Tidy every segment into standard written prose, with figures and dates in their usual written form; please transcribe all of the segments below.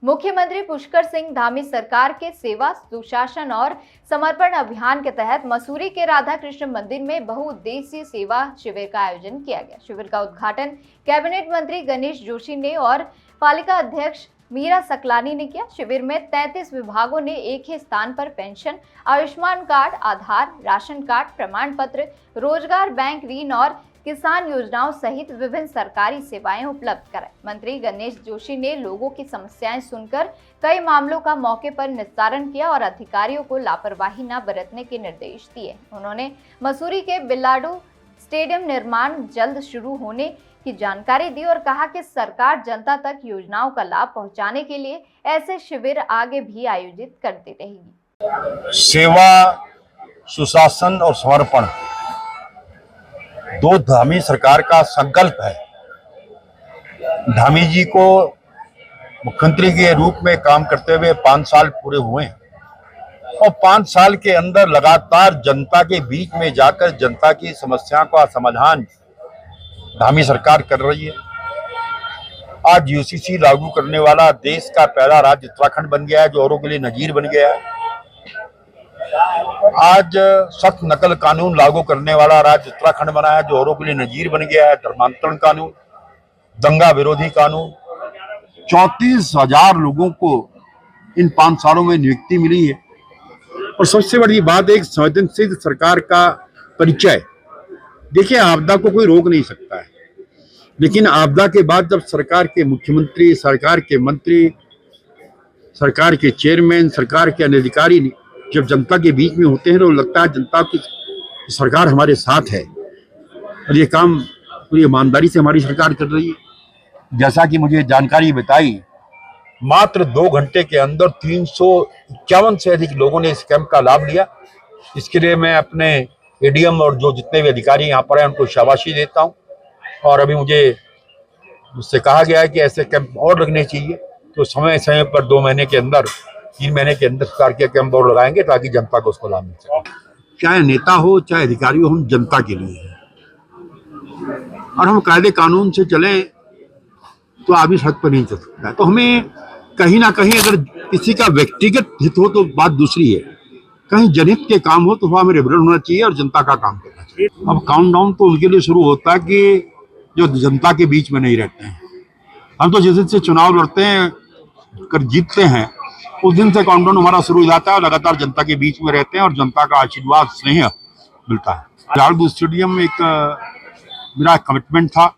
मुख्यमंत्री पुष्कर सिंह धामी सरकार के सेवा, सुशासन और समर्पण अभियान के तहत मसूरी के राधा कृष्ण मंदिर में बहुउद्देशीय सेवा शिविर का आयोजन किया गया। शिविर का उद्घाटन कैबिनेट मंत्री गणेश जोशी ने और पालिका अध्यक्ष मीरा सकलानी ने किया। शिविर में 33 विभागों ने एक ही स्थान पर पेंशन, आयुष्मान कार्ड, आधार, राशन कार्ड, प्रमाण पत्र, रोजगार बैंक ऋण और किसान योजनाओं सहित विभिन्न सरकारी सेवाएं उपलब्ध कराई। मंत्री गणेश जोशी ने लोगों की समस्याएं सुनकर कई मामलों का मौके पर निस्तारण किया और अधिकारियों को लापरवाही न बरतने के निर्देश दिए। उन्होंने मसूरी के बिल्लाडू स्टेडियम निर्माण जल्द शुरू होने की जानकारी दी और कहा कि सरकार जनता तक योजनाओं का लाभ पहुंचाने के लिए ऐसे शिविर आगे भी आयोजित करती रहेगी। सेवा, सुशासन और समर्पण दो धामी सरकार का संकल्प है। धामी जी को मुख्यमंत्री के रूप में काम करते हुए 5 साल पूरे हुए हैं और 5 साल के अंदर लगातार जनता के बीच में जाकर जनता की समस्याओं का समाधान धामी सरकार कर रही है। आज यूसीसी लागू करने वाला देश का पहला राज्य उत्तराखंड बन गया है, जो औरों के लिए नजीर बन गया है। आज सख्त नकल कानून लागू करने वाला राज्य उत्तराखंड बना है, जो औरों के लिए नजीर बन गया है। धर्मांतरण कानून, दंगा विरोधी कानून, 34,000 लोगों को इन 5 सालों में नियुक्ति मिली है। और सबसे बड़ी बात, एक संवेदनशील सरकार का परिचय। देखिए, आपदा को कोई रोक नहीं सकता है, लेकिन आपदा के बाद जब सरकार के मुख्यमंत्री, सरकार के मंत्री, सरकार के चेयरमैन, सरकार के अन्य अधिकारी जब जनता के बीच में होते हैं तो लगता है जनता की सरकार हमारे साथ है और ये काम पूरी ईमानदारी से हमारी सरकार कर रही है। जैसा कि मुझे जानकारी बताई, मात्र 2 घंटे के अंदर 351 से अधिक लोगों ने इस कैंप का लाभ लिया। इसके लिए मैं अपने एडीएम और जो जितने भी अधिकारी यहाँ पर हैं उनको शाबाशी देता हूँ। और अभी मुझसे कहा गया है कि ऐसे कैंप और लगने चाहिए, तो समय समय पर 2 महीने के अंदर, 3 महीने के अंदर सरकार के कैंप और लगाएंगे ताकि जनता को उसको लाभ मिल सके। चाहे नेता हो चाहे अधिकारी हो, हम जनता के लिए हैं और हम कायदे कानून से चलें तो आदमी सड़क पर नहीं चल सकता है। तो हमें कहीं ना कहीं अगर किसी का व्यक्तिगत हित हो तो बात दूसरी है, कहीं जनहित के काम हो तो वह हमें रेफरेंस होना चाहिए और जनता का काम करना चाहिए। अब काउंटडाउन तो उनके लिए शुरू होता है कि जो जनता के बीच में नहीं रहते हैं। हम तो जिस दिन से चुनाव लड़ते हैं, कर जीतते हैं, उस दिन से काउंटडाउन हमारा शुरू हो जाता है। लगातार जनता के बीच में रहते हैं और जनता का आशीर्वाद, स्नेह मिलता है। बिल्लाडू स्टेडियम एक मेरा कमिटमेंट था।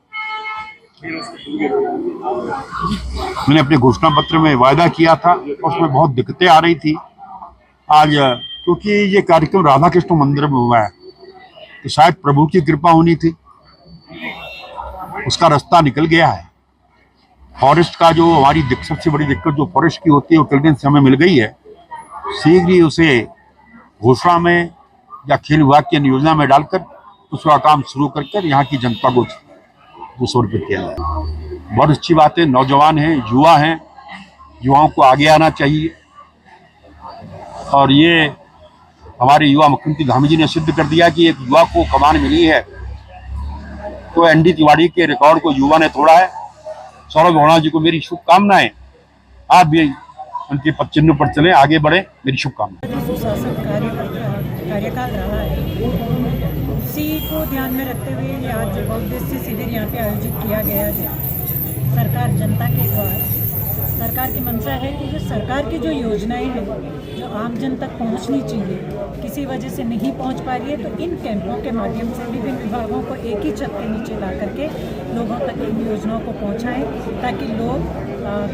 मैंने अपने घोषणा पत्र में वायदा किया था और उसमें बहुत दिक्कतें आ रही थी। आज क्योंकि ये कार्यक्रम राधा कृष्ण मंदिर में हुआ है तो शायद प्रभु की कृपा होनी थी, उसका रास्ता निकल गया है। फॉरेस्ट का जो हमारी सबसे बड़ी दिक्कत जो फॉरेस्ट की होती है वो क्लियरेंस हमें मिल गई है। शीघ्र ही उसे घोषणा में या खेल विभाग की योजना में डालकर उसका काम शुरू कर यहाँ की जनता को समर्पित किया है। बहुत अच्छी बात है। नौजवान हैं, युवा हैं, युवाओं को आगे आना चाहिए और ये हमारे युवा मुख्यमंत्री धामी जी ने सिद्ध कर दिया कि एक युवा को कमान मिली है तो एनडी तिवारी के रिकॉर्ड को युवा ने तोड़ा है। सौरभ होना जी को मेरी शुभकामनाएं। आप भी उनके पद चिन्ह पर चलें, आगे बढ़े, मेरी शुभकामनाएं। सुशासन कार्यकाल रहा है, उसी को ध्यान में रखते हुए ये आज बहुउद्देशीय शिविर यहाँ पे आयोजित किया गया है। सरकार जनता के द्वार, सरकार की मंशा है कि जो सरकार की जो योजनाएं हैं जो आम जन तक पहुंचनी चाहिए, किसी वजह से नहीं पहुंच पा रही है, तो इन कैंपों के माध्यम से विभिन्न विभागों को एक ही छत के नीचे ला करके लोगों तक इन योजनाओं को पहुंचाएं ताकि लोग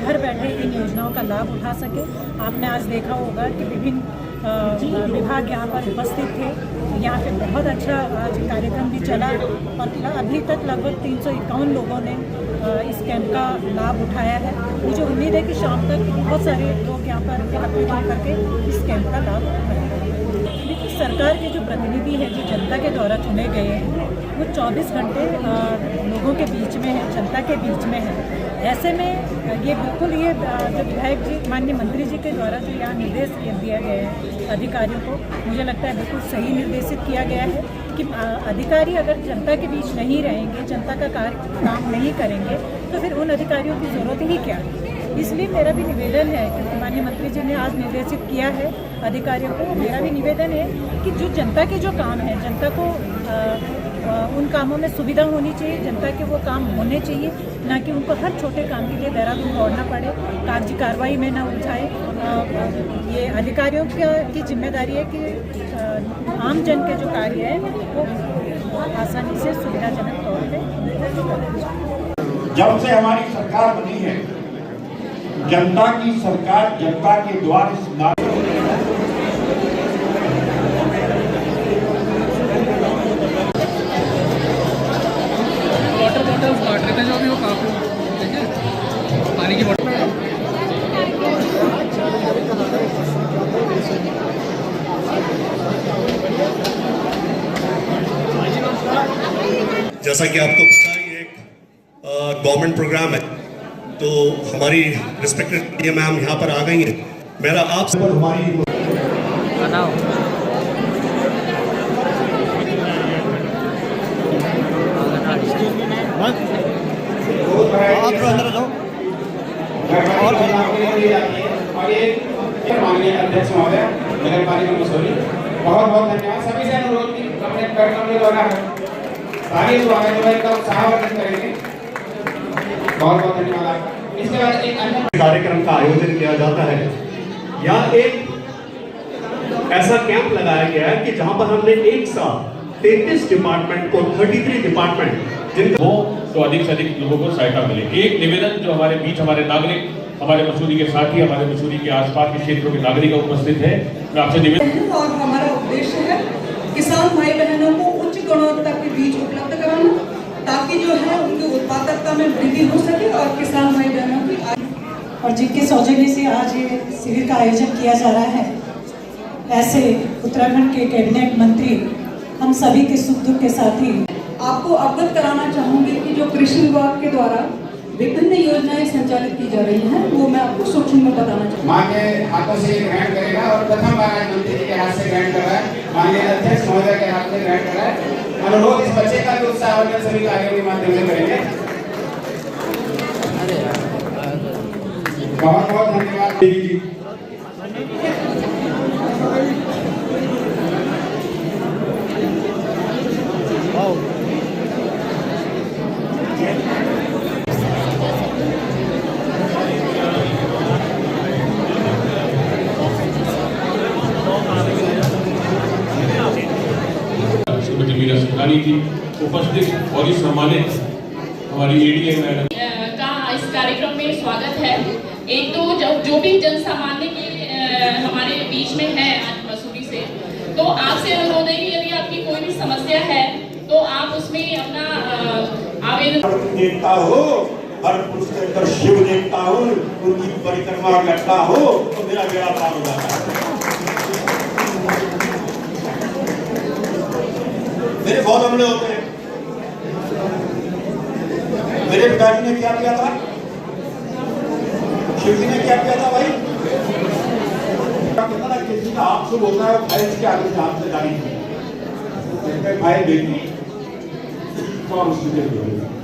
घर बैठे इन योजनाओं का लाभ उठा सके। आपने आज देखा होगा कि विभिन्न विभाग यहाँ पर उपस्थित थे। यहाँ पे बहुत अच्छा आज कार्यक्रम भी चला और अभी तक लगभग 351 लोगों ने इस कैंप का लाभ उठाया है। मुझे उम्मीद है कि शाम तक बहुत सारे लोग यहाँ पर एकत्रित होकर के इस कैंप का लाभ उठाएंगे। देखिए, सरकार के जो प्रतिनिधि हैं, जो जनता के द्वारा चुने गए हैं, वो 24 घंटे लोगों के बीच में है, जनता के बीच में है। ऐसे में ये बिल्कुल ये जो विधायक जी, माननीय मंत्री जी के द्वारा जो यहाँ निर्देश दिया गया है अधिकारियों को, मुझे लगता है बिल्कुल सही निर्देशित किया गया है कि अधिकारी अगर जनता के बीच नहीं रहेंगे, जनता का काम नहीं करेंगे, तो फिर उन अधिकारियों की ज़रूरत ही क्या है। इसलिए मेरा भी निवेदन है, क्योंकि माननीय मंत्री जी ने आज निर्देशित किया है अधिकारियों को, मेरा भी निवेदन है कि जो जनता के जो काम है, जनता को उन कामों में सुविधा होनी चाहिए, जनता के वो काम होने चाहिए, ना कि उनको हर छोटे काम के लिए देहरादून दौड़ना पड़े, कागजी कार्रवाई में ना उलझाए। ये अधिकारियों की जिम्मेदारी है कि आम जन के जो कार्य है वो आसानी से सुविधाजनक तौर पे। जब से हमारी सरकार बनी है, जनता की सरकार, जनता के द्वार इस वाटर बॉटल्स बांट रहे थे जो भी वो काफी, ठीक है, पानी की बोतल। जैसा कि आपको पता है ये एक गवर्नमेंट प्रोग्राम है, तो हमारी रिस्पेक्टेड मैम यहाँ पर आ गई हैं। मेरा आपसे हमारी माननीय अध्यक्ष महोदय नगर पालिका मसूरी, बहुत बहुत धन्यवाद। सभी से अनुरोध की अपने कार्यक्रम के दौरान आगे स्वागत का उत्साहवर्धन करेंगे। बहुत बहुत धन्यवाद आपका। इसके बाद एक अन्य कार्यक्रम का आयोजन किया जाता है। यहाँ एक ऐसा कैंप लगाया गया है कि जहाँ पर हमने एक साथ 33 डिपार्टमेंट को 33 डिपार्टमेंट हो तो अधिक से अधिक लोगों को सहायता मिले। एक निवेदन जो हमारे बीच हमारे नागरिक, हमारे मसूरी के साथी, हमारे मसूरी के आसपास के क्षेत्रों के नागरिक उपस्थित है, मैं आपसे निवेदन। और हमारा उद्देश्य है किसान भाई बहनों को उच्च गुणवत्ता के बीज उपलब्ध कराना, ताकि जो है उनकी उत्पादकता में वृद्धि हो सके और किसान भाई बहनों की और जिनके सौजन्य से आज ये शिविर का आयोजन किया जा रहा है, ऐसे उत्तराखंड के कैबिनेट मंत्री हम सभी के सुख दुख के साथी आपको अवगत कराना चाहूंगी कि जो कृषि विभाग के द्वारा विभिन्न योजनाएं संचालित की जा रही हैं, वो मैं आपको सूक्ष्म में बताना चाहूँगी। मां के हाथों से ग्रहण करेगा और प्रथम बार आज मंत्री जी के हाथ से ग्रहण कर रहा है, माननीय अध्यक्ष महोदय के हाथ से ग्रहण कर रहा है। अनुरोध इस बच्चे का भी उत्साहवर्धन सभी कार्यों के माध्यम से करेंगे। बहुत बहुत धन्यवाद दीदी जी। थी उपस्थित और सम्मानित हमारी एडीए मैडम का इस कार्यक्रम में स्वागत है। एक तो जो भी जन सामान्य के हमारे बीच में है आज मसूरी से, तो आपसे अनुरोध है कि यदि आपकी कोई भी समस्या है तो आप उसमें अपना आवेदन। देखता हो हर पुरुष के अंदर शिव देखता हो, उनकी परिक्रमा करता हो तो मेरा बेड़ा पार हो जाता है। मेरे बहुत हमले होते हैं। मेरे पिताजी ने क्या किया था, शिव जी ने क्या किया था भाई, कहता ना किसी का आप शुभ होता है, फाइल के आगे से हाथ से गाड़ी फाइल देखी तो उसकी